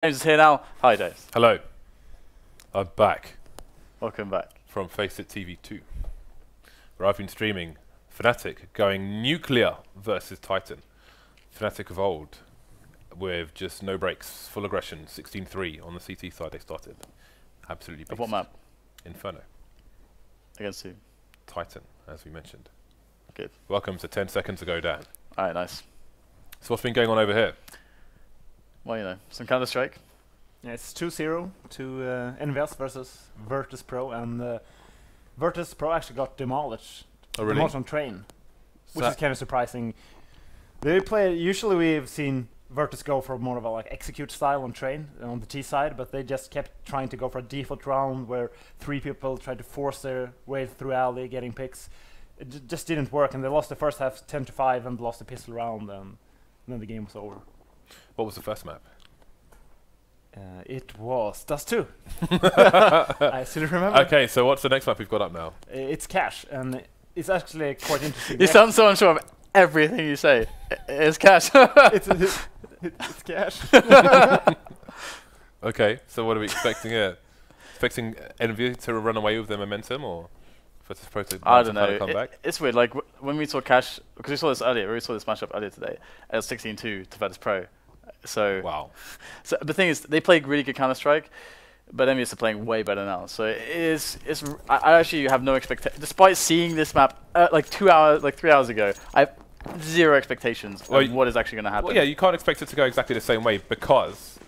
James is here now. Hi, James. Hello. I'm back Welcome back. from FACEIT TV 2, where I've been streaming Fnatic going nuclear versus Titan. Fnatic of old, with just no breaks, full aggression, 16-3 on the CT side they started. Absolutely beast. Of what map? Inferno. Against who? Titan, as we mentioned. Good. Welcome to 10 seconds ago, Dan. Alright, nice. So what's been going on over here? Well, you know, some Counter-Strike. Yeah, it's 2-0 to EnVyUs versus Virtus.pro, and Virtus.pro actually got demolished. Oh, really? Demolished on train, which So is kind of surprising. They play. Usually, we've seen Virtus go for more of a like execute style on train on the T side, but they just kept trying to go for a default round where 3 people tried to force their way through alley, getting picks. It just didn't work, and they lost the first half 10-5 and lost the pistol round, and then the game was over. what was the first map? It was Dust 2. I still remember. Okay, so what's the next map we've got up now? It's Cash, and it's actually quite interesting. You sound so unsure of everything you say. It's Cash. It's Cash. Okay, so what are we expecting here? Expecting Envy to run away with their momentum, or Virtus.pro to I don't kind know. of come back? It's weird. Like when we saw Cash, because we saw this earlier. We saw this matchup earlier today. It was 16-2 to Virtus.pro. So, Wow. so the thing is, they play really good Counter-Strike, but EnVyUs are playing way better now. So I actually have no expectation. Despite seeing this map like 3 hours ago, I have zero expectations of what is actually going to happen. Well, yeah, you can't expect it to go exactly the same way because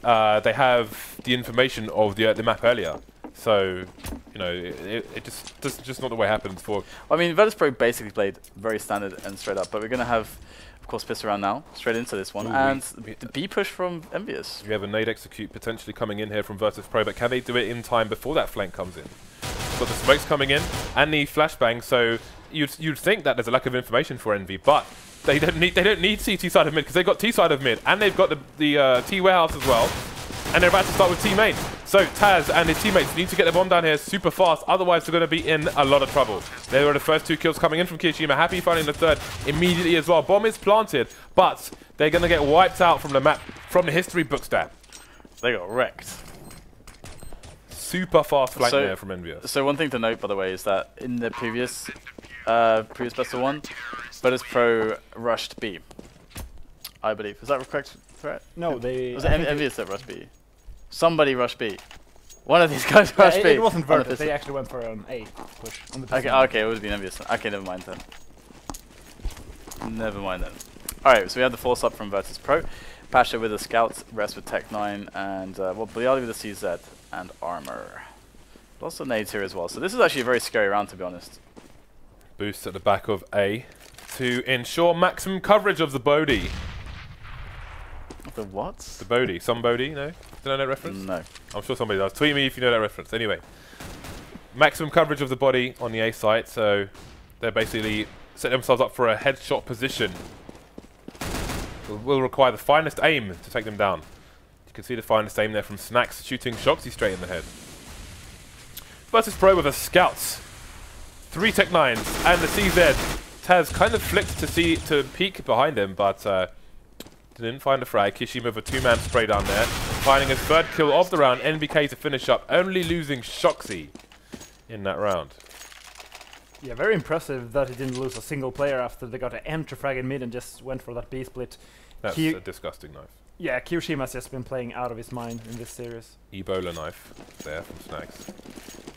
they have the information of the map earlier. So, you know, it just not the way it happens for. I mean, Virtus.pro basically played very standard and straight up, but we're going to have, of course, pistol round now, straight into this one, Ooh, and the B push from EnVyUs. We have a nade execute potentially coming in here from Virtus.pro, but can they do it in time before that flank comes in? Got the smokes coming in and the flashbang, so you'd think that there's a lack of information for Envy, but they don't need CT side of mid because they've got T side of mid and they've got the T warehouse as well, and they're about to start with T main. So TaZ and his teammates need to get the bomb down here super fast, otherwise they're going to be in a lot of trouble. There were the first 2 kills coming in from kioShiMa. Happy finding the third immediately as well. Bomb is planted, but they're going to get wiped out from the map, from the history book stat. They got wrecked. Super fast flank there from EnVyUs. So one thing to note, by the way, is that in the previous best of 1, Virtus.pro rushed B, I believe. Is that correct? No, they. Was it EnVyUs that rushed B? Somebody rushed B. One of these guys rushed B. It wasn't Virtus. They actually went for an A push on the okay, okay, it would have been EnVyUs. Okay, never mind then. Never mind then. Alright, so we have the force up from Virtus.pro. Pasha with a scout, rest with Tech 9, and well, byali with a CZ and armor. Lots of nades here as well. So this is actually a very scary round, to be honest. Boost at the back of A to ensure maximum coverage of the Bodhi. The what? The Bodhi. Some Bodhi, you know? Do you know that reference? No. I'm sure somebody does. Tweet me if you know that reference. Anyway. Maximum coverage of the body on the A site, so they basically set themselves up for a headshot position. Will require the finest aim to take them down. You can see the finest aim there from Snax shooting shoxy straight in the head. Virtus.pro with a scout. 3 Tech 9s and the CZ. TaZ kind of flicked to peek behind him, but didn't find a frag. kioShiMa with a 2-man spray down there, finding his 3rd kill of the round. NBK to finish up, only losing shoxy in that round. Yeah, very impressive that he didn't lose a single player after they got an enter frag in mid and just went for that B split. That's a disgusting knife. Yeah, kioShiMa's just been playing out of his mind in this series. Ebola knife there from Snax.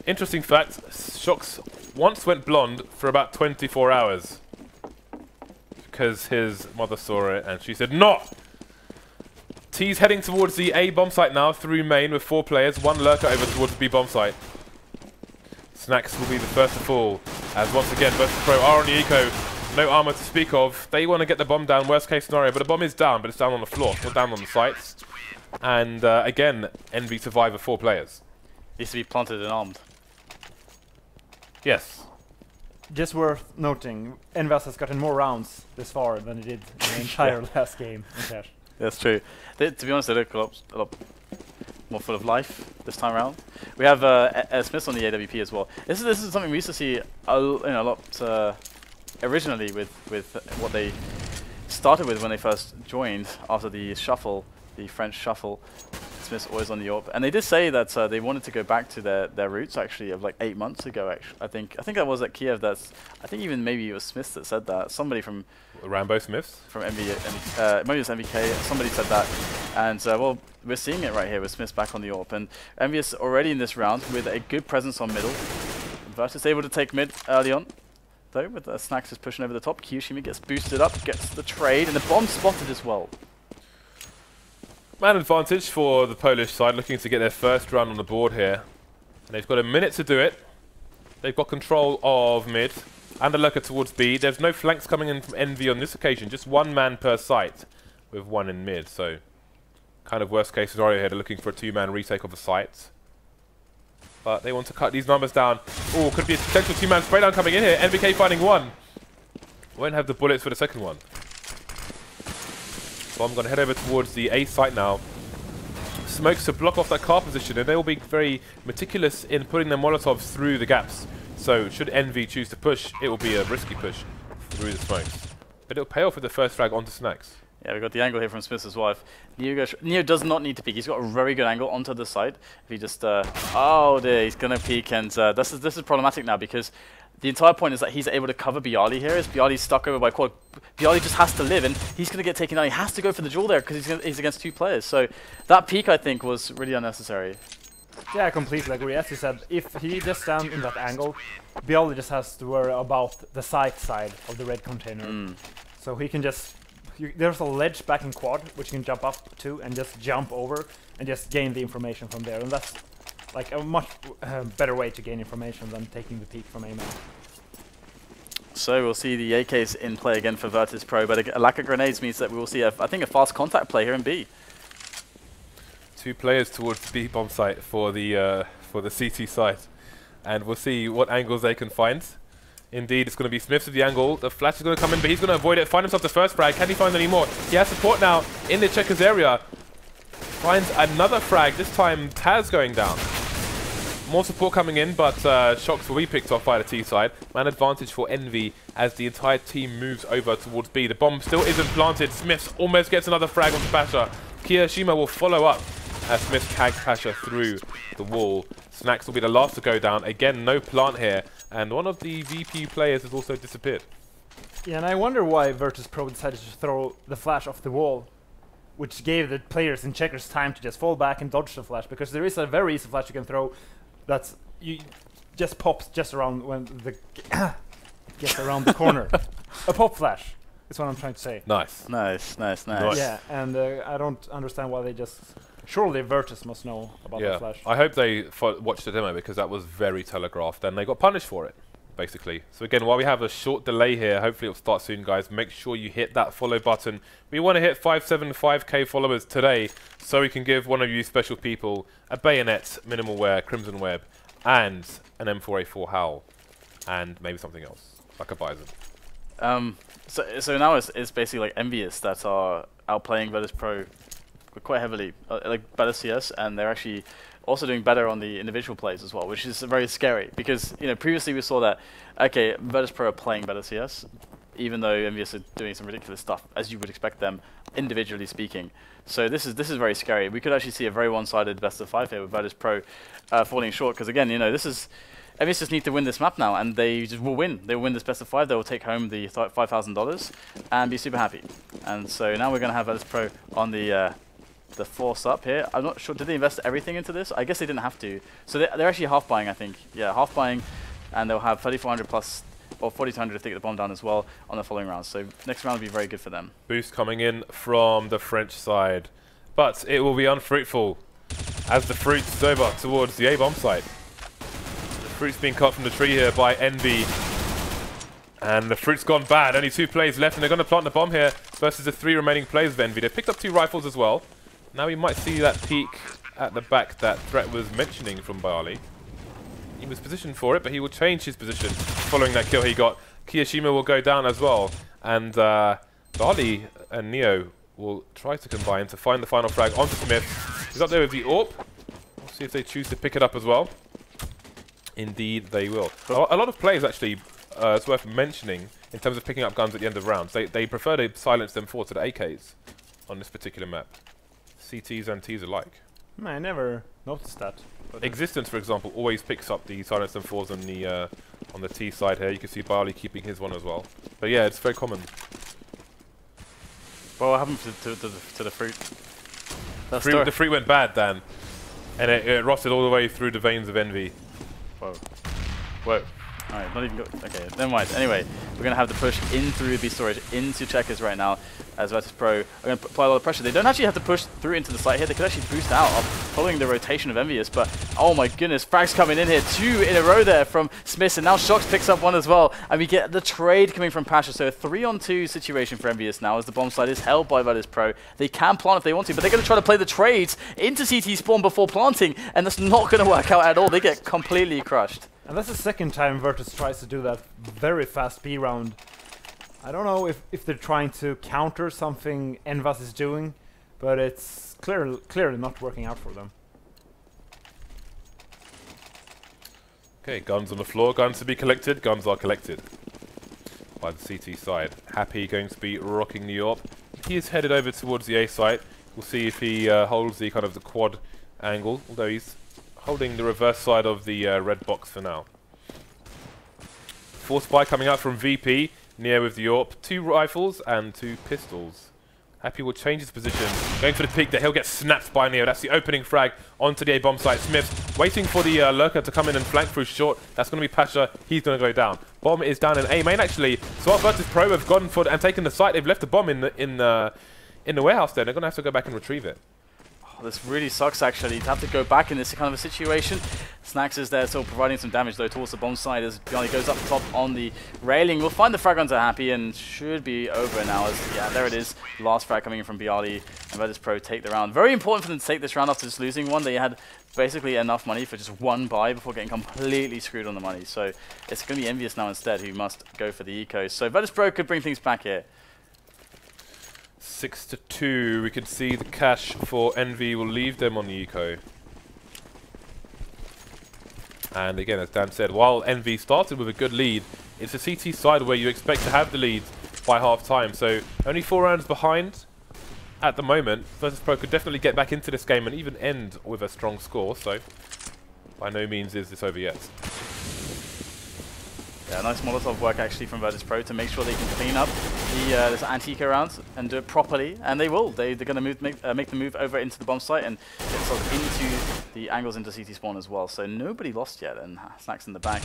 Interesting fact, shox once went blonde for about 24 hours. Because his mother saw it and she said, "No!" T's heading towards the A bomb site now through main with 4 players, 1 lurker over towards the B bomb site. Snax will be the first to fall, as once again Virtus.pro are on the eco, no armor to speak of. They want to get the bomb down, worst case scenario, but the bomb is down, but it's down on the floor, not down on the sites. And again, Envy survivor 4 players. Needs to be planted and armed. Yes. Just worth noting, EnVyUs has gotten more rounds this far than it did in the entire last game in Cash. That's true. To be honest, they look a lot more full of life this time around. We have SmithZz on the AWP as well. This is something we used to see a lot originally with what they started with when they first joined after the shuffle, the French shuffle. SmithZz always on the AWP, and they did say that they wanted to go back to their roots actually of like 8 months ago. Actually, I think that was at Kiev. I think even maybe it was SmithZz that said that. Somebody from Rambo SmithZz from maybe it was NBK. Somebody said that, and well, we're seeing it right here with SmithZz back on the AWP, and EnVyUs already in this round with a good presence on middle. Virtus able to take mid early on, though, with Snax is pushing over the top. kioShiMa gets boosted up, gets the trade, and the bomb spotted as well. Man advantage for the Polish side, looking to get their first run on the board here. And they've got a minute to do it. They've got control of mid and a lurker towards B. There's no flanks coming in from EnVy on this occasion, just 1 man per site with 1 in mid. So kind of worst case scenario here, they're looking for a 2-man retake of a site. But they want to cut these numbers down. Oh, could be a potential 2-man spray down coming in here. NBK finding 1. Won't have the bullets for the second one. So I'm going to head over towards the A site now. Smokes to block off that car position, and they will be very meticulous in putting their Molotovs through the gaps. So should EnVy choose to push, it will be a risky push through the smokes. But it'll pay off with the first frag onto Snax. Yeah, we got the angle here from SmithZz wife. NEO does not need to peek. He's got a very good angle onto the side. If he just, oh dear, he's gonna peek, and this is problematic now because the entire point is that he's able to cover byali here. As byali's stuck over by quad, byali just has to live, and he's gonna get taken down. He has to go for the duel there because he's against 2 players. So that peek, I think, was really unnecessary. Yeah, I completely agree. As you said, if he just stands in that angle, byali just has to worry about the side of the red container. So he can just. There's a ledge back in quad, which you can jump up to and just jump over and just gain the information from there. And that's like a much better way to gain information than taking the peek from A man. So we'll see the AKs in play again for Virtus.pro, but a lack of grenades means that we will see, I think, a fast contact play here in B. 2 players towards the B bomb site for the CT site, and we'll see what angles they can find. Indeed, it's going to be SmithZz with the angle. The flash is going to come in, but he's going to avoid it. Find himself the first frag. Can he find any more? He has support now in the checkers area. Finds another frag. This time, TaZ going down. More support coming in, but shox will be picked off by the T side. Man advantage for EnVy as the entire team moves over towards B. The bomb still isn't planted. SmithZz almost gets another frag on Pasha. kioShiMa will follow up as SmithZz tags Pasha through the wall. Snax will be the last to go down. Again, no plant here. And one of the VP players has also disappeared. Yeah, and I wonder why Virtus.pro decided to throw the flash off the wall, which gave the players in checkers time to just fall back and dodge the flash, because there is a very easy flash you can throw that's just pops just around when the gets around the corner. A pop flash is what I'm trying to say. Nice. Nice. Yeah, and I don't understand why they just. Surely Virtus must know about the flash. I hope they watched the demo because that was very telegraphed and they got punished for it, basically. So again, while we have a short delay here, hopefully it'll start soon, guys. Make sure you hit that follow button. We want to hit 575k followers today so we can give one of you special people a bayonet, minimal wear, crimson web, and an M4A4 Howl, and maybe something else, like a bison. So now it's basically like EnVyUs that are outplaying Virtus.pro quite heavily, like better CS, and they're actually also doing better on the individual plays as well, which is very scary because previously we saw that Virtus.pro are playing better CS, even though EnVyUs are doing some ridiculous stuff as you would expect them individually speaking. So this is very scary. We could actually see a very one-sided best of 5 here with Virtus.pro falling short because again this is EnVyUs just need to win this map now, and they just will win. They will win this best of 5. They will take home the $5,000 and be super happy. And so now we're going to have Virtus.pro on the force up here. I'm not sure, did they invest everything into this? I guess they didn't have to. So they're actually half buying, I think. Yeah, half buying, and they'll have 3,400 plus, or 4,200 to take the bomb down as well on the following rounds. So next round will be very good for them. Boost coming in from the French side, but it will be unfruitful as the fruit's over towards the A-bomb site. The fruit's being cut from the tree here by EnVy, and the fruit's gone bad. Only 2 plays left, and they're going to plant the bomb here versus the 3 remaining players of EnVy. They've picked up 2 rifles as well. Now we might see that peek at the back that Threat was mentioning from byali. He was positioned for it, but he will change his position following that kill he got. kioShiMa will go down as well, and byali and NEO will try to combine to find the final frag onto SmithZz. He's up there with the AWP. We'll see if they choose to pick it up as well. Indeed, they will. A lot of players actually, it's worth mentioning, in terms of picking up guns at the end of rounds, they prefer to silence them forward to the AKs on this particular map. CTs and Ts alike. I never noticed that. Existence, for example, always picks up the silence and fours on the T side here. You can see byali keeping his one as well. But yeah, it's very common. Well, what happened to the fruit? The fruit went bad, Dan. And it rotted all the way through the veins of envy. Whoa. Whoa. Alright, not even go. Okay, never mind. Anyway, we're going to have the push in through B storage into checkers right now as Virtus.pro are going to apply a lot of pressure. They don't actually have to push through into the site here. They could actually boost out following the rotation of EnVyUs. But oh my goodness, frags coming in here. 2 in a row there from SmithZz. And now shox picks up 1 as well. And we get the trade coming from pasha. So a 3-on-2 situation for EnVyUs now as the bomb site is held by Virtus.pro. They can plant if they want to, but they're going to try to play the trades into CT spawn before planting. And that's not going to work out at all. They get completely crushed. And that's the second time Virtus tries to do that very fast B round. I don't know if they're trying to counter something EnVyUs is doing, but it's clearly not working out for them. Okay, guns on the floor, guns to be collected, guns are collected by the CT side. Happy going to be rocking the AWP. He is headed over towards the A site. We'll see if he holds the kind of the quad angle, although he's holding the reverse side of the red box for now. Force buy coming out from VP. Neo with the AWP. 2 rifles and 2 pistols. Happy will change his position. Going for the peek there. He'll get snapped by Neo. That's the opening frag onto the A bomb site. SmithZz waiting for the lurker to come in and flank through short. That's going to be pasha. He's going to go down. Bomb is down in A main actually. So Virtus.pro have gone for and taken the site. They've left the bomb in the warehouse there. They're going to have to go back and retrieve it. This really sucks actually to have to go back in this kind of a situation. Snax is there still providing some damage though towards the bomb side as Bieliński goes up top on the railing. We'll find the frag onto Happy and should be over now as, yeah, there it is. Last frag coming in from Biali and Virtus.pro take the round. Very important for them to take this round after just losing one. They had basically enough money for just 1 buy before getting completely screwed on the money. So it's going to be EnVyUs now instead who must go for the eco. So Virtus.pro could bring things back here. 6-2. We can see the cash for Envy will leave them on the eco. And again, as Dan said, while Envy started with a good lead, it's a CT side where you expect to have the lead by half time. So only 4 rounds behind at the moment. Virtus.pro could definitely get back into this game and even end with a strong score. So by no means is this over yet. Yeah, nice Molotov work actually from Virtus.pro to make sure they can clean up this anti-eco round and do it properly, and they will. They're going to make the move over into the bomb site and get themselves into the angles into CT spawn as well. So nobody lost yet, and Snax in the back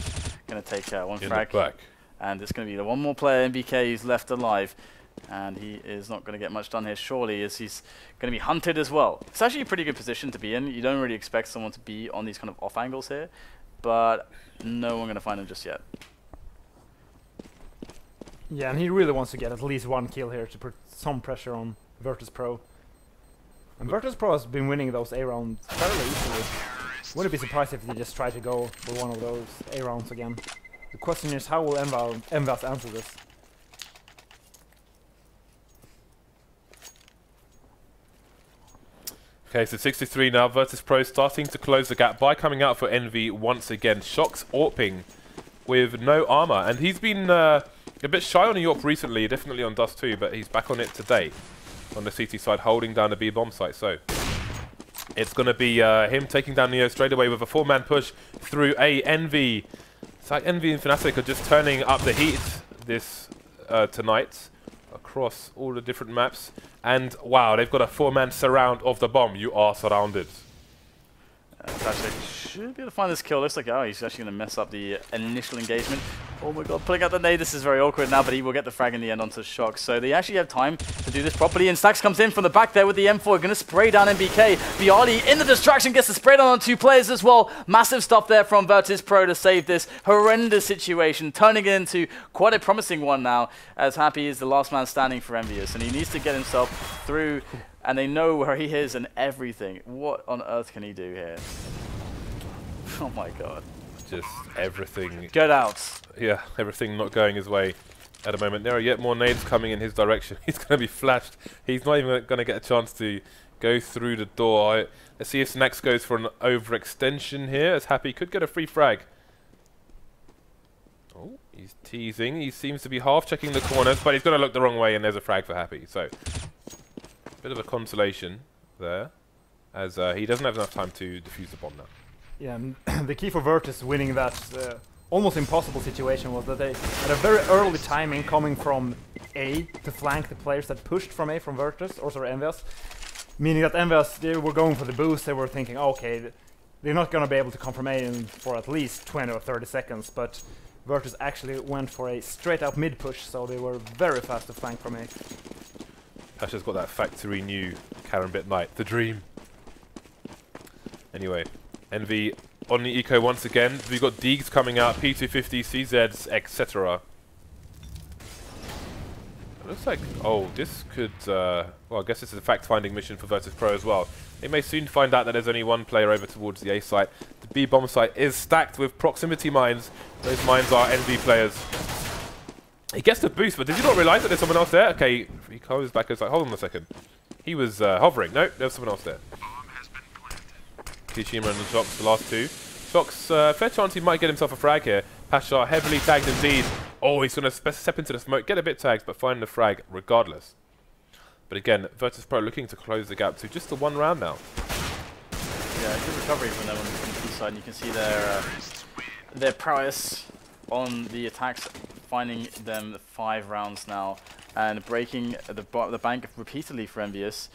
going to take 1 frag. And it's going to be the 1 more player, NBK, who's left alive. And he is not going to get much done here, surely, as he's going to be hunted as well. It's actually a pretty good position to be in. You don't really expect someone to be on these kind of off angles here, but no one going to find him just yet. Yeah, and he really wants to get at least 1 kill here to put some pressure on Virtus.pro. And Virtus.pro has been winning those A rounds fairly easily. Wouldn't be surprised if they just try to go for one of those A rounds again. The question is, how will EnVyUs answer this? Okay, so 63 now. Virtus.pro starting to close the gap by coming out for Envy once again. shox AWPing with no armor, and he's been a bit shy on the AWP recently, definitely on Dust 2, but he's back on it today on the CT side, holding down the B bomb site. So it's going to be him taking down Neo straight away with a 4-man push through A. Envy. It's like Envy and Fnatic are just turning up the heat this tonight across all the different maps. And wow, they've got a 4-man surround of the bomb. You are surrounded. Actually should be able to find this kill. Looks like, oh, he's actually going to mess up the initial engagement. Oh my god, pulling out the nade. This is very awkward now, but he will get the frag in the end onto shox. So they actually have time to do this properly. And Snax comes in from the back there with the M4. Going to spray down NBK. Biali in the distraction gets the spray down on 2 players as well. Massive stuff there from Virtus.pro to save this horrendous situation, turning it into quite a promising one now, as Happy is the last man standing for EnVyUs. And he needs to get himself through, and they know where he is and everything. What on earth can he do here? Oh my god. Just everything. Get out. Yeah, everything not going his way at the moment. There are yet more nades coming in his direction. He's going to be flashed. He's not even going to get a chance to go through the door. Let's see if Snax goes for an overextension here, as Happy could get a free frag. Oh, he's teasing. He seems to be half checking the corners, but he's going to look the wrong way, and there's a frag for Happy. So, bit of a consolation there. as he doesn't have enough time to defuse the bomb now. Yeah, and the key for Virtus winning that almost impossible situation was that they had a very early timing coming from A to flank the players that pushed from A from Virtus, or sorry, EnVyUs. Meaning that EnVyUs, they were going for the boost, they were thinking, okay, they're not going to be able to come from A for at least 20 or 30 seconds, but Virtus actually went for a straight out mid push, so they were very fast to flank from A. Pasha's got that factory new Karambit Knight, the dream. Anyway, Envy on the eco once again. We've got Deegs coming out, P250, CZs, etc. It looks like, oh, this could, well, I guess this is a fact-finding mission for Virtus.pro as well. They may soon find out that there's only one player over towards the A site. The B bomb site is stacked with proximity mines. Those mines are Envy players. He gets the boost, but did he not realise that there's someone else there? Okay, he comes back and is like, hold on a second. He was hovering. No, there's someone else there. kioShiMa and the shox, the last two. shox, fair chance he might get himself a frag here. pasha heavily tagged indeed. Oh, he's going to step into the smoke, get a bit tagged, but find the frag regardless. But again, Virtus.pro looking to close the gap to just the one round now. Yeah, good recovery from them on the B side. And you can see their prowess on the attacks, finding them 5 rounds now and breaking the bank repeatedly for EnVyUs.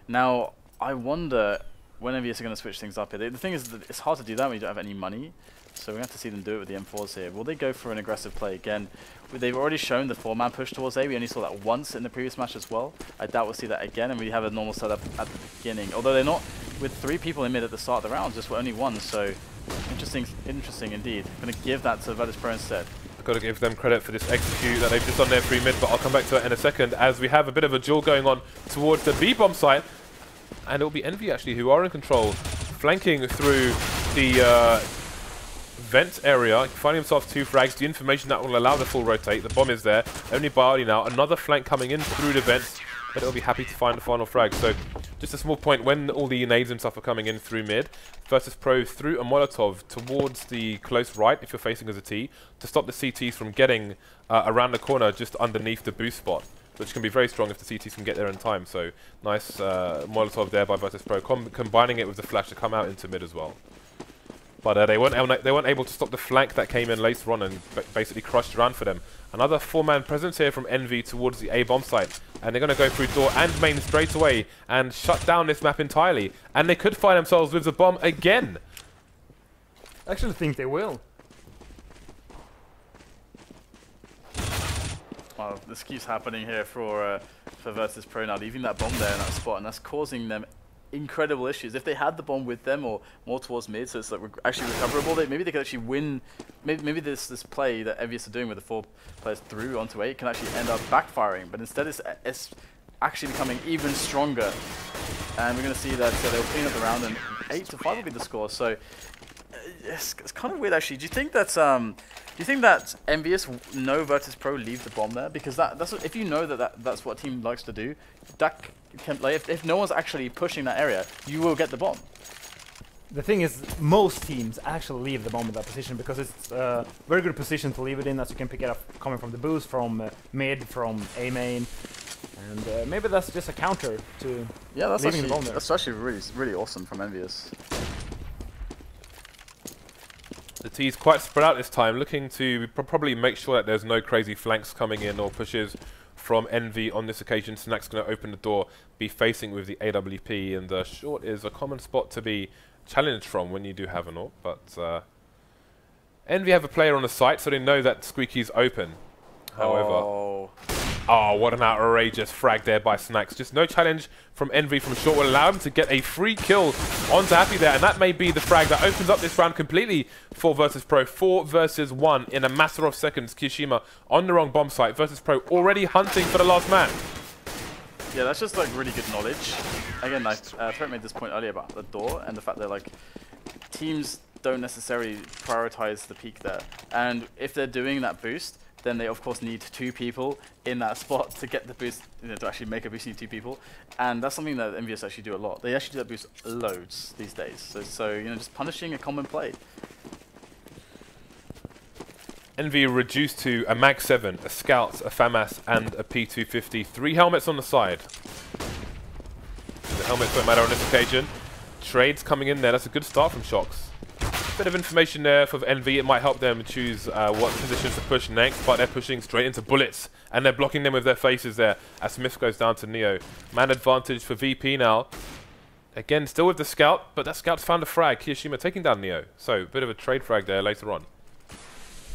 Now, I wonder when EnVyUs are going to switch things up here. The thing is that it's hard to do that when you don't have any money. So we're going to have to see them do it with the M4s here. Will they go for an aggressive play again? They've already shown the 4-man push towards A. We only saw that once in the previous match as well. I doubt we'll see that again, and we have a normal setup at the beginning. Although they're not with 3 people in mid at the start of the round, just for only 1. So interesting indeed. I'm going to give that to Virtus.pro instead. I've got to give them credit for this execute that they've just done there 3 mid, but I'll come back to it in a second as we have a bit of a duel going on towards the B bomb site. And it will be Envy actually who are in control, flanking through the vent area, finding himself 2 frags, the information that will allow the full rotate. The bomb is there, only byali now, another flank coming in through the vents, but it'll be happy to find the final frag. So just a small point, when all the nades and stuff are coming in through mid, Virtus.pro threw a Molotov towards the close right, if you're facing as a T, to stop the CTs from getting around the corner just underneath the boost spot, which can be very strong if the CTs can get there in time. So nice Molotov there by Virtus.pro, combining it with the flash to come out into mid as well. But they weren't able to stop the flank that came in later on and basically crushed around for them. Another 4-man presence here from Envy towards the A bomb site. And they're going to go through door and main straight away and shut down this map entirely. And they could find themselves with the bomb again. I actually think they will. Wow, this keeps happening here for Virtus.pro now, leaving that bomb there in that spot, and that's causing them incredible issues. If they had the bomb with them or more towards mid, so it's like actually recoverable, maybe they could actually win. Maybe this play that EnVyUs are doing with the 4 players through onto 8 can actually end up backfiring, but instead it's actually becoming even stronger. And we're going to see that they'll clean up the round, and 8-5 will be the score. So it's kind of weird actually. Do you think that EnVyUs know Virtus.pro leave the bomb there? Because that's what, if you know that's what a team likes to do, that can, like if no one's actually pushing that area, you will get the bomb. The thing is, most teams actually leave the bomb in that position because it's a very good position to leave it in, as you can pick it up coming from the boost, from mid, from A main, and maybe that's just a counter to leaving the bomb there. That's actually really awesome from EnVyUs. The T's quite spread out this time, looking to probably make sure that there's no crazy flanks coming in or pushes from Envy on this occasion. Snax going to open the door, be facing with the AWP, and short is a common spot to be challenged from when you do have an AWP, but Envy have a player on the site, so they know that Squeaky's open. However, oh, what an outrageous frag there by Snax. Just no challenge from Envy from short will allow him to get a free kill onto Happy there, and that may be the frag that opens up this round completely for Virtus.pro. 4 versus 1 in a matter of seconds. kioShiMa on the wrong bomb site. Virtus.pro already hunting for the last man. Yeah, that's just like really good knowledge. Again, Threat made this point earlier about the door and the fact that like teams don't necessarily prioritize the peak there, and if they're doing that boost, then they of course need 2 people in that spot to get the boost, to actually make a boost. You need 2 people, and that's something that EnVyUs actually do a lot. They actually do that boost loads these days. So just punishing a common play. Envy reduced to a Mag 7, a Scout, a FAMAS, and a P250. 3 helmets on the side. The helmets don't matter on this occasion. trades coming in there. That's a good start from shox. Bit of information there for Envy. It might help them choose what positions to push next, but they're pushing straight into bullets, and they're blocking them with their faces there as Smith goes down to Neo. Man advantage for VP now. Again, still with the scout, but that scout's found a frag. kioShiMa taking down Neo. So, a bit of a trade frag there later on.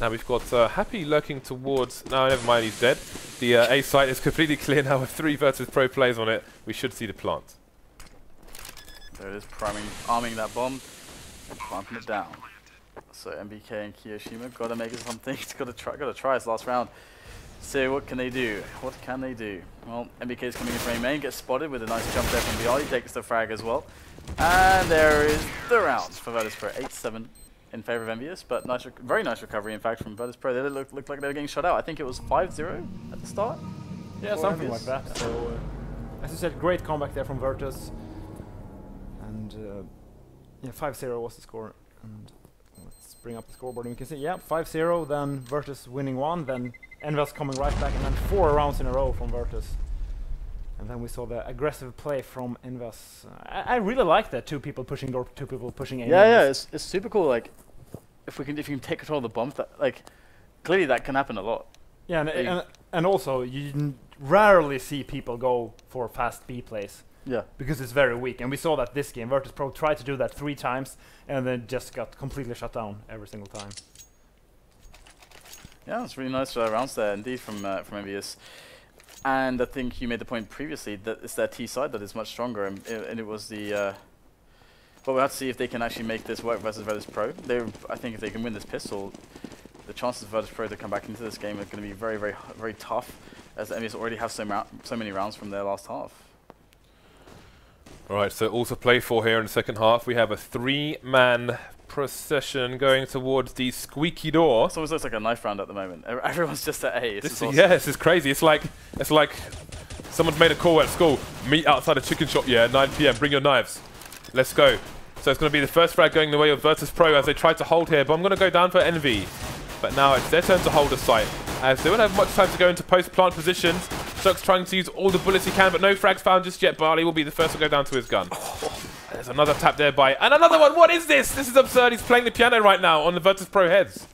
Now we've got Happy lurking towards... No, never mind, he's dead. The A site is completely clear now with 3 Virtus.pro players on it. We should see the plant. There it is, arming that bomb and planting it down. So NBK and kioShiMa gotta make it something. It's gotta try his last round. So what can they do? What can they do? Well, NBK is coming in for a main, gets spotted with a nice jump there from Byali, takes the frag as well. And there is the round for Virtus.pro, 8-7 in favor of EnVyUs, but nice, very nice recovery in fact from Virtus.pro. They looked like they were getting shut out. I think it was 5-0 at the start. Yeah, something like that. Yeah. So, as you said, great comeback there from Virtus. And yeah, 5-0 was the score. And let's bring up the scoreboard and we can see, yeah, 5-0, then Virtus winning 1, then EnVyUs coming right back, and then 4 rounds in a row from Virtus. And then we saw the aggressive play from EnVyUs. I really like that, 2 people pushing door, 2 people pushing A. Yeah, it's super cool. Like, if you can take control of the bombs, that like clearly that can happen a lot. Yeah, and also you rarely see people go for fast B plays. Yeah, because it's very weak, and we saw that this game. Virtus.pro tried to do that 3 times, and then just got completely shut down every single time. Yeah, it's really nice rounds there indeed from EnVyUs. And I think you made the point previously that it's their T side that is much stronger, and it was the. But we'll have to see if they can actually make this work versus Virtus.pro. I think if they can win this pistol, the chances of Virtus.pro to come back into this game are going to be very, very, very tough, as EnVyUs already have so many rounds from their last half. Alright, so all to play for here in the second half. We have a 3-man procession going towards the squeaky door. It always looks like a knife round at the moment. Everyone's just at A. Awesome. Yeah, this is crazy. It's like someone's made a call at school. Meet outside a chicken shop, yeah, 9 PM. Bring your knives. Let's go. So it's going to be the first frag going the way of Virtus.pro as they try to hold here. But I'm going to go down for Envy. But now it's their turn to hold a site, as they won't have much time to go into post-plant positions. shox trying to use all the bullets he can, but no frags found just yet. Byali will be the first to go down to his gun. There's another tap there by... And another one! What is this? This is absurd. He's playing the piano right now on the Virtus.pro heads.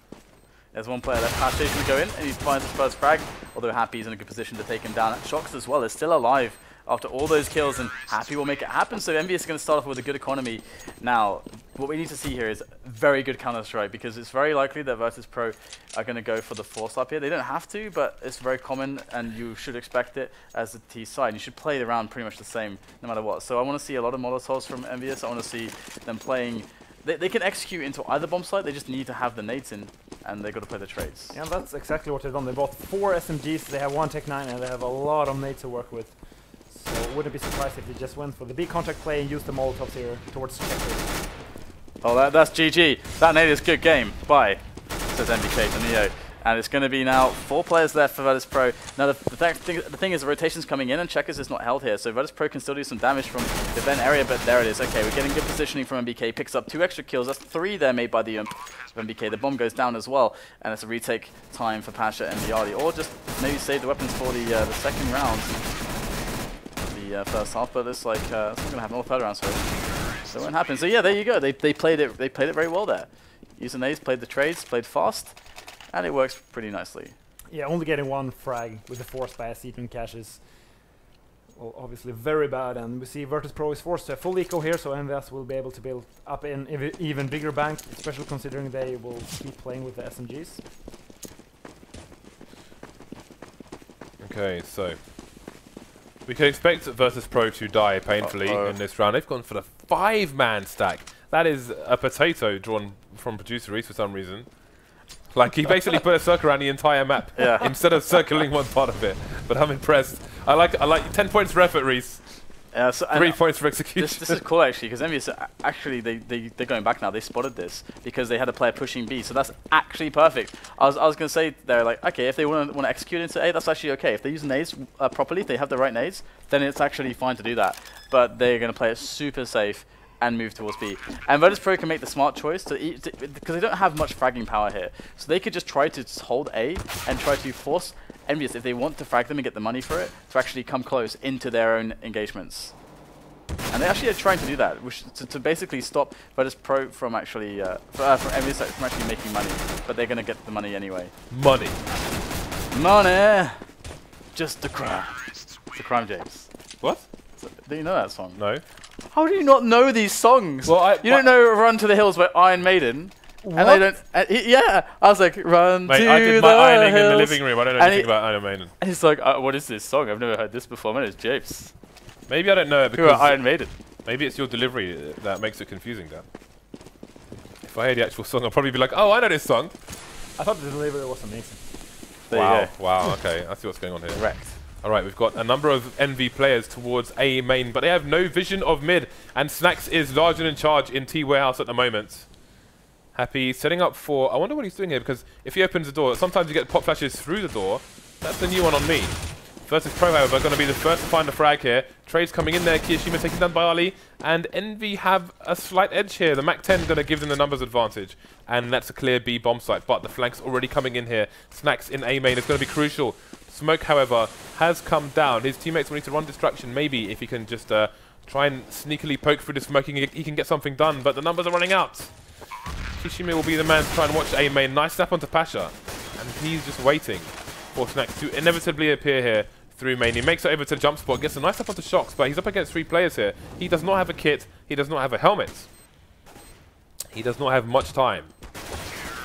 There's one player left. Pash going to go in, and he's finds his first frag. Although Happy's in a good position to take him down. shox as well is still alive after all those kills, and Happy will make it happen. So EnVyUs is going to start off with a good economy. Now, what we need to see here is very good counter-strike, because it's very likely that Virtus.pro are going to go for the force up here. They don't have to, but it's very common, and you should expect it as the T side. You should play the round pretty much the same, no matter what. So I want to see a lot of Molotovs from EnVyUs. I want to see them playing... They can execute into either bomb site, they just need to have the nades in, and they've got to play the trades. Yeah, that's exactly what they've done. They bought 4 SMGs, they have 1 Tech 9, and they have a lot of nades to work with. So wouldn't be surprised if they just went for the big contact play and used the Molotovs here towards checkers. Oh, that's GG. That nade is good game. Bye, says NBK to Neo. And it's going to be now 4 players left for Virtus.pro. Now the thing is, the rotation's coming in and checkers is not held here, so Virtus.pro can still do some damage from the vent area, but there it is. Okay, we're getting good positioning from NBK. Picks up 2 extra kills. That's 3 there made by the NBK. The bomb goes down as well, and it's a retake time for Pasha and Byali, or just maybe save the weapons for the second round. The first half, but it's like it's not going to happen all third round, so it won't happen. So yeah, there you go. They played it very well there. Used the nades, played the trades, played fast, and it works pretty nicely. Yeah, only getting 1 frag with the force by a seat cache is well, obviously very bad, and we see Virtus.pro is forced to full eco here, so EnVyUs will be able to build up an even bigger bank, especially considering they will keep playing with the SMGs. Okay, so we can expect Virtus.pro to die painfully in this round. They've gone for the 5-man stack. That is a potato drawn from Producer Reese for some reason. Like, he basically put a circle around the entire map instead of circling one part of it. But I'm impressed. I like 10 points for effort, Reese. Yeah, so 3 points for execution. This is cool actually, because EnVyUs actually they're going back now. They spotted this because they had a player pushing B, so that's actually perfect. I was going to say they're like, okay, if they want to execute into A, that's actually okay. If they use nades properly, if they have the right nades, then it's actually fine to do that. But they're going to play it super safe and move towards B. And Virtus.pro can make the smart choice because they don't have much fragging power here, so they could just try to hold A and try to force EnVyUs, if they want to frag them and get the money for it, to actually come close into their own engagements. And they actually are trying to do that, which to basically stop Virtus.pro from actually from EnVyUs from actually making money. But they're gonna get the money anyway. Money. Money. Just the crime. The crime, James. What? So, do you know that song? No. How do you not know these songs? Well, you don't know "Run to the Hills" by Iron Maiden. What? And they don't. Yeah, I was like, "Run Mate, to I did the my ironing hills." in the living room. I don't know And anything about Iron Maiden. And he's like, "What is this song? I've never heard this before." My name is James. Maybe I don't know it Who are because Iron Maiden? maybe it's your delivery that makes it confusing, Dan. If I hear the actual song, I'll probably be like, oh, I know this song. I thought the delivery was amazing. There wow. you go. Wow, okay. I see what's going on here. Correct. Alright, we've got a number of NV players towards A main, but they have no vision of mid, and Snax is large and in charge in T warehouse at the moment. Happy setting up for... I wonder what he's doing here, because if he opens the door, sometimes you get pop flashes through the door. That's the new one on me. Virtus.pro, however, going to be the first to find the frag here. Trades coming in there, kioShiMa taking down byali, and Envy have a slight edge here. The Mac 10 going to give them the numbers advantage, and that's a clear B bomb site, but the flank's already coming in here. Snax in A main is going to be crucial. Smoke, however, has come down. His teammates will need to run distraction, maybe, if he can just try and sneakily poke through the smoke, he can get something done, but the numbers are running out. kioShiMa will be the man to try and watch A main. Nice snap onto Pasha, and he's just waiting for Snax to inevitably appear here through main. He makes it over to the jump spot, gets a nice snap onto shox, but he's up against 3 players here. He does not have a kit, he does not have a helmet. He does not have much time.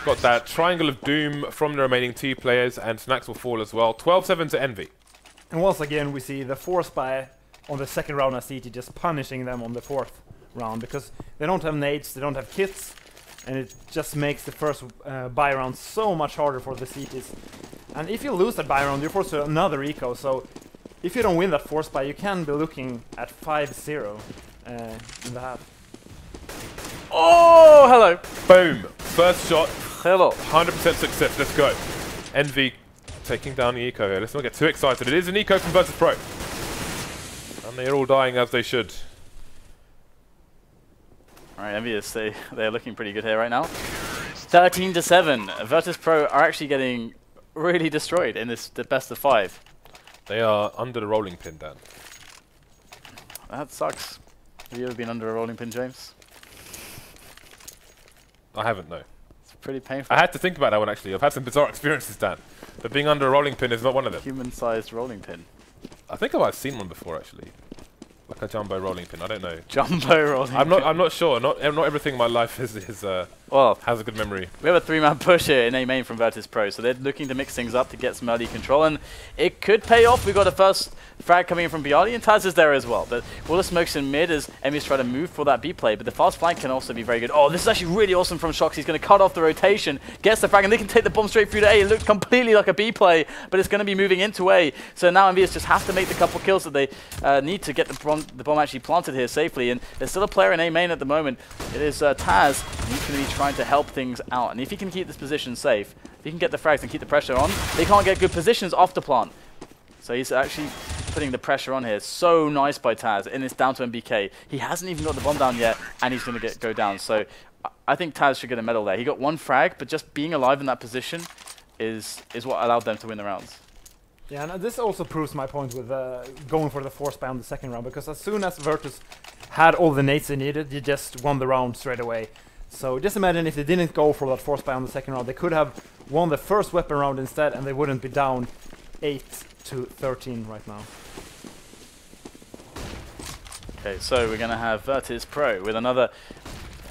Got that triangle of doom from the remaining 2 players, and Snax will fall as well. 12-7 to Envy. And once again, we see the force buy on the second round as CT just punishing them on the 4th round, because they don't have nades, they don't have kits, and it just makes the first buy round so much harder for the CTs. And if you lose that buy round, you're forced to another eco, so if you don't win that force buy, you can be looking at 5-0 in the half. Oh, hello. Boom. First shot. Hello. 100% success. Let's go. Envy taking down the eco here. Let's not get too excited. It is an eco from Virtus.pro. And they're all dying as they should. Alright, EnVyUs, they're looking pretty good here right now. 13-7. Virtus.pro are actually getting really destroyed in this the best of 5. They are under the rolling pin, Dan. That sucks. Have you ever been under a rolling pin, James? I haven't, no. It's pretty painful. I had to think about that one, actually. I've had some bizarre experiences, Dan. But being under a rolling pin is not one of them. Human-sized rolling pin. I think I might have seen one before, actually. Like a jumbo rolling pin. I don't know. Jumbo rolling I'm not sure. Not everything in my life is well, has a good memory. we have a 3-man push here in A main from Virtus.pro, so they're looking to mix things up to get some early control, and it could pay off. We've got a first frag coming in from byali, and TaZ is there as well. But all the smokes in mid as EnVyUs try to move for that B play, but the fast flank can also be very good. Oh, this is actually really awesome from shox. He's going to cut off the rotation, gets the frag, and they can take the bomb straight through to A. It looks completely like a B play, but it's going to be moving into A. So now EnVyUs just have to make the couple kills that they need to get the bomb actually planted here safely, and there's still a player in A main at the moment. It is TaZ, and he's going to be trying to help things out, and if he can keep this position safe, if he can get the frags and keep the pressure on, they can't get good positions off the plant. So he's actually putting the pressure on here. So nice by TaZ, and it's down to NBK. He hasn't even got the bomb down yet, and he's going to go down. So I think TaZ should get a medal there. He got 1 frag, but just being alive in that position is what allowed them to win the rounds. Yeah, and this also proves my point with going for the force buy on the second round, because as soon as Virtus had all the nades they needed, you just won the round straight away. So just imagine if they didn't go for that force buy on the second round, they could have won the first weapon round instead, and they wouldn't be down 8-13 right now. Okay, so we're going to have Virtus.pro with another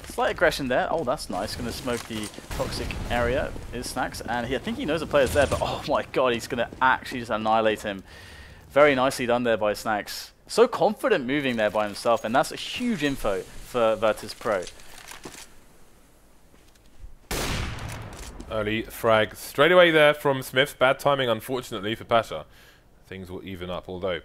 slight aggression there. Oh, that's nice. Going to smoke the toxic area is Snax, and I think he knows the player's there, but oh my god, he's going to actually just annihilate him. Very nicely done there by Snax. So confident moving there by himself, and that's a huge info for Virtus.pro. Early frag straight away there from SmithZz. Bad timing, unfortunately, for Pasha. Things will even up, although.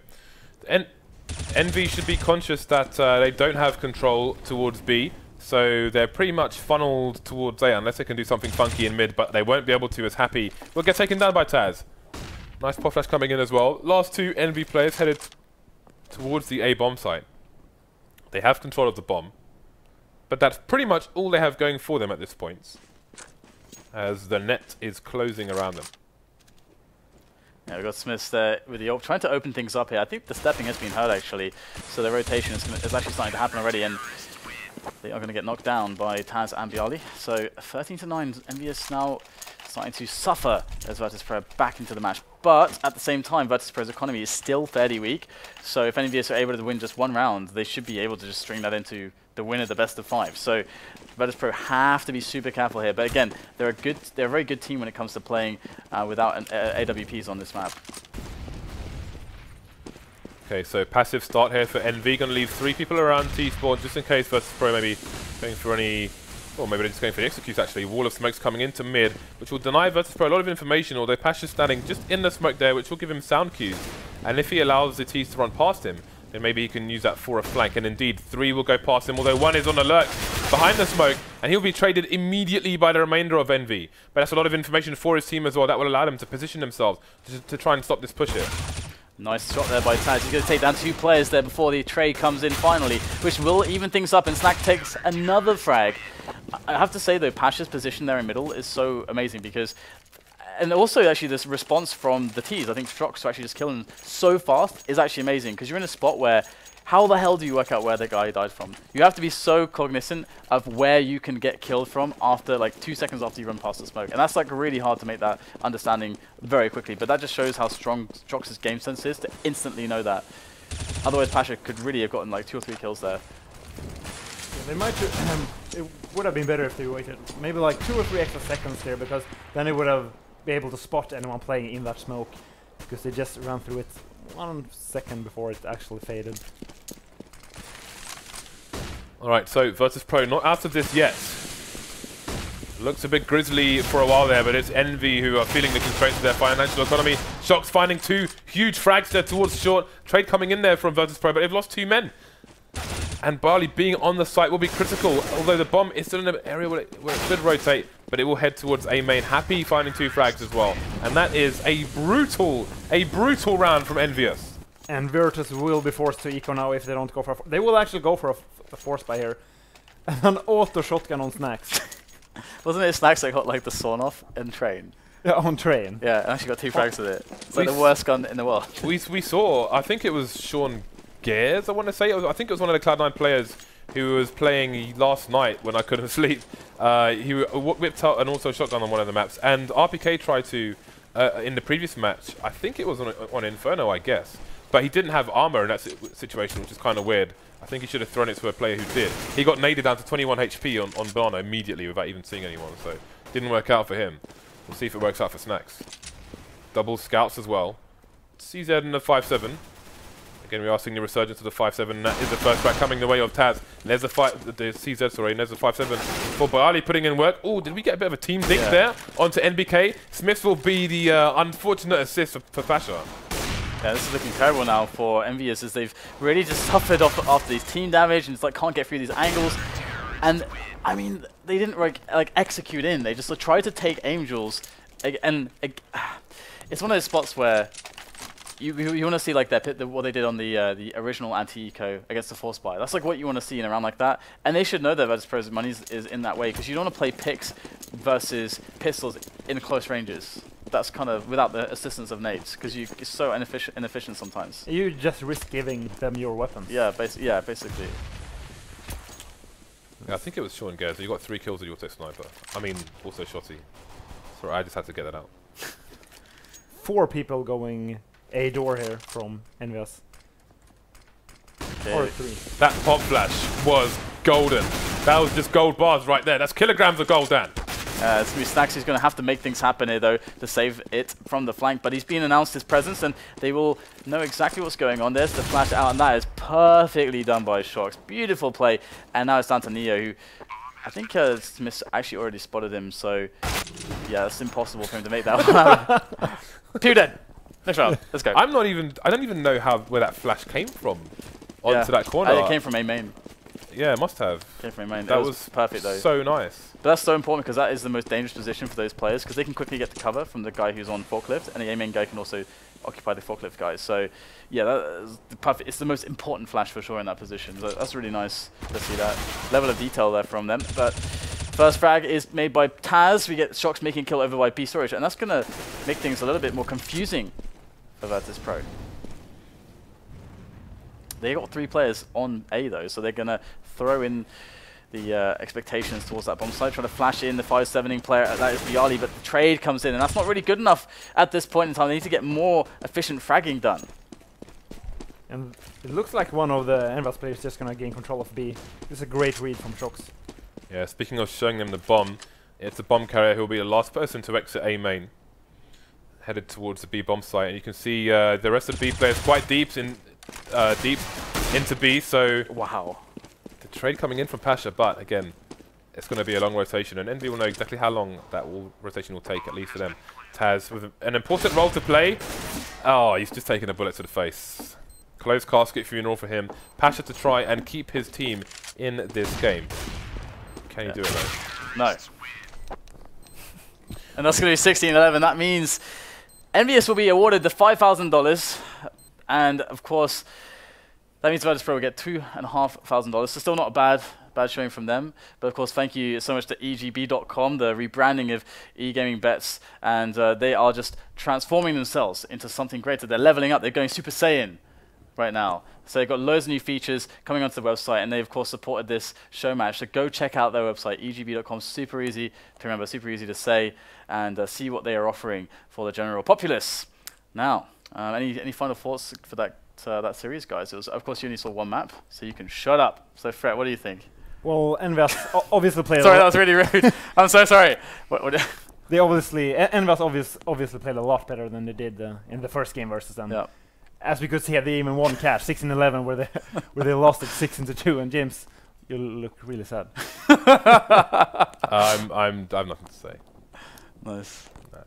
Envy should be conscious that they don't have control towards B, so they're pretty much funneled towards A, unless they can do something funky in mid, but they won't be able to as Happy will get taken down by TaZ. Nice pop flash coming in as well. Last 2 Envy players headed towards the A bomb site. They have control of the bomb, but that's pretty much all they have going for them at this point, as the net is closing around them. Yeah, we've got SmithZz there with the ult, trying to open things up here. I think the stepping has been hurt actually, so the rotation is actually starting to happen already, and they are going to get knocked down by TaZ and byali. So 13-9, EnVyUs now starting to suffer as Virtus.pro back into the match. But at the same time, Virtus.pro's economy is still fairly weak, so if EnVyUs are able to win just one round, they should be able to just string that into the win of the best of 5. So Virtus.pro have to be super careful here. But again, they're a very good team when it comes to playing without AWPs on this map. Okay, so passive start here for EnVy. Going to leave 3 people around T-spawn just in case Virtus.pro maybe going for any... Or maybe they're just going for the executes actually. Wall of smokes coming into mid, which will deny Virtus.pro a lot of information, although Pash is standing just in the smoke there, which will give him sound cues. And if he allows the T's to run past him, then maybe he can use that for a flank. And indeed, 3 will go past him, although 1 is on alert behind the smoke, and he'll be traded immediately by the remainder of EnVy. But that's a lot of information for his team as well. That will allow them to position themselves to try and stop this push here. Nice shot there by TaZ. He's going to take down 2 players there before the trade comes in finally, which will even things up, and Snax takes another frag. I have to say though, Pasha's position there in middle is so amazing because, and also actually this response from the T's, I think shox to actually just kill him so fast is actually amazing because you're in a spot where, how the hell do you work out where the guy died from? You have to be so cognizant of where you can get killed from after like 2 seconds after you run past the smoke. And that's like really hard to make that understanding very quickly. But that just shows how strong shox's game sense is to instantly know that. Otherwise Pasha could really have gotten like 2 or 3 kills there. Yeah, they might. It would have been better if they waited maybe like 2 or 3 extra seconds there, because then they would have been able to spot anyone playing in that smoke, because they just ran through it 1 second before it actually faded. Alright, so Virtus.pro not out of this yet. Looks a bit grisly for a while there, but it's EnVy who are feeling the constraints of their financial economy. shox finding 2 huge frags there towards short. Trade coming in there from Virtus.pro, but they've lost 2 men. And byali being on the site will be critical, although the bomb is still in an area where it could rotate, but it will head towards A main. Happy finding 2 frags as well. And that is a brutal round from EnVyUs. And Virtus will be forced to eco now if they don't go for they will actually go for a force buy here. And an auto shotgun on Snax. Wasn't it Snax that got like the sawn off and train? Yeah, on train. Yeah, and actually got 2 frags with it. It's like the worst gun in the world. We saw, I think it was Sean Gears, I want to say. I think it was one of the Cloud9 players who was playing last night when I couldn't sleep. He whipped out an auto shotgun on one of the maps, and RPK tried to, in the previous match, I think it was on Inferno, I guess. But he didn't have armor in that situation, which is kind of weird. I think he should have thrown it to a player who did. He got naded down to 21 HP on Björn immediately without even seeing anyone, so it didn't work out for him. We'll see if it works out for Snax. Double scouts as well. CZ in the 5-7. Again, we are seeing the resurgence of the 5-7, and that is the first back coming the way of TaZ. There's the CZ, sorry, and there's the 5-7 for byali putting in work. Oh, did we get a bit of a team dink there onto NBK? SmithZz will be the unfortunate assist for Pasha. Yeah, this is looking terrible now for EnVyUs, as they've really just suffered off after these team damage and it's like can't get through these angles. And I mean, they didn't like execute in. They just tried to take Angels, and it's one of those spots where you want to see like what they did on the original anti-eco against the force buy. That's like what you want to see in a round like that. And they should know that Virtus.pro's money is in that way, because you don't want to play picks versus pistols in close ranges. That's kind of without the assistance of nades, because it's so inefficient sometimes. You just risk giving them your weapons. Yeah, basically. Yeah, I think it was Sean Gears. You got 3 kills with your auto sniper. I mean, also shotty. Sorry, I just had to get that out. 4 people going A door here from EnVyUs. Okay. Or 3. That pop flash was golden. That was just gold bars right there. That's kilograms of gold, Dan. It's going to be Snax who's going to have to make things happen here, though, to save it from the flank. But he's been announced his presence, and they will know exactly what's going on. There's the flash out, and that is perfectly done by shox. Beautiful play. And now it's down to Neo, who I think SmithZz actually already spotted him. So, yeah, it's impossible for him to make that one. 2 dead. Next round. Let's go. I don't even know where that flash came from onto that corner. It came from A main. Yeah, it must have. Came from A main. That it was perfect, though. So nice. But that's so important, because that is the most dangerous position for those players, because they can quickly get the cover from the guy who's on forklift, and the A main guy can also occupy the forklift guys. So, yeah, that is the perfect. It's the most important flash for sure in that position. So that's really nice to see that level of detail there from them. But first frag is made by TaZ. We get shox making kill over by B storage, and that's going to make things a little bit more confusing for Virtus.pro. They got 3 players on A though, so they're gonna throw in the expectations towards that bomb site, trying to flash in the 5-7ing player. That is byali, but the trade comes in, and that's not really good enough at this point in time. They need to get more efficient fragging done. And it looks like one of the EnVyUs players just gonna gain control of B. This is a great read from shox. Yeah, speaking of showing them the bomb, it's the bomb carrier who will be the last person to exit A main, headed towards the B bomb site, and you can see the rest of the B players quite deep into B. So wow, the trade coming in from Pasha, but again, it's going to be a long rotation, and NB will know exactly how long that rotation will take, at least for them. TaZ with an important role to play. Oh, he's just taking a bullet to the face. Closed casket funeral for him. Pasha to try and keep his team in this game. Can you do it though? No. And that's going to be 16-11. That means EnVyUs will be awarded the $5,000, and of course, that means Virtus.pro will get $2,500. So still not a bad showing from them. But of course, thank you so much to EGB.com, the rebranding of eGaming Bets, and they are just transforming themselves into something greater. They're leveling up. They're going Super Saiyan right now. So they've got loads of new features coming onto the website, and they of course supported this SHOWMATCH. So go check out their website, EGB.com. Super easy to remember, super easy to say, and see what they are offering for the general populace. Now, any final thoughts for that series, guys? It was, of course, you only saw one map, so you can shut up. So Fred, what do you think? Well, EnVyUs obviously played. Sorry, that was really rude. I'm so sorry. What they EnVyUs obviously played a lot better than they did in the first game versus them. Yeah. As we could see, they even won cash 16-11, where they lost it 6-2. And James, you look really sad. I'm nothing to say. Nice. No.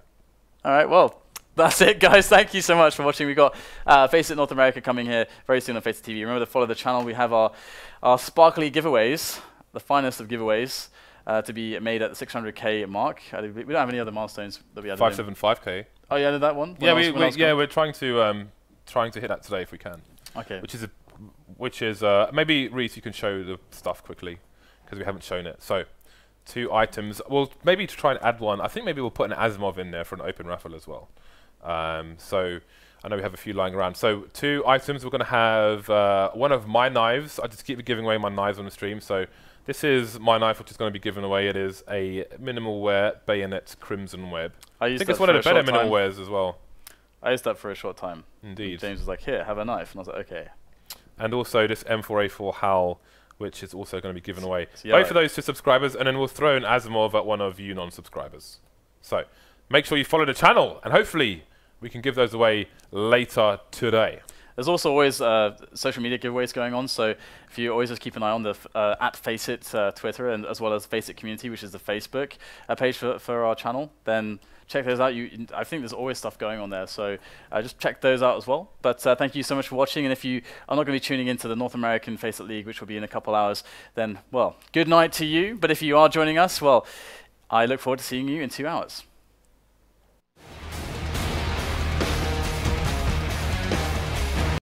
All right. Well, that's it, guys. Thank you so much for watching. We got FACEIT North America coming here very soon on FACEIT TV. Remember to follow the channel. We have our sparkly giveaways, the finest of giveaways, to be made at the 600K mark. We don't have any other milestones that we had. 575K. Oh, yeah, did that one? Yeah, we're trying to hit that today if we can. Okay. Which is maybe Reese, you can show the stuff quickly because we haven't shown it. So 2 items. Well, maybe to try and add one. I think maybe we'll put an Asimov in there for an open raffle as well. So I know we have a few lying around. So 2 items. We're going to have one of my knives. I just keep giving away my knives on the stream. So this is my knife, which is going to be given away. It is a minimal wear bayonet crimson web. I think it's one of the better minimal wares as well. I used that for a short time. Indeed. James was like, here, have a knife. And I was like, okay. And also this M4A4 HAL, which is also going to be given away. Both of those to subscribers, and then we'll throw an Asimov at one of you non-subscribers. So make sure you follow the channel, and hopefully we can give those away later today. There's also always social media giveaways going on, so if you always just keep an eye on the at FACEIT Twitter, and as well as FACEIT Community, which is the Facebook page for our channel, then check those out. I think there's always stuff going on there, so just check those out as well. But thank you so much for watching, and if you are not going to be tuning into the North American FACEIT League, which will be in a couple hours, then, well, good night to you. But if you are joining us, well, I look forward to seeing you in 2 hours.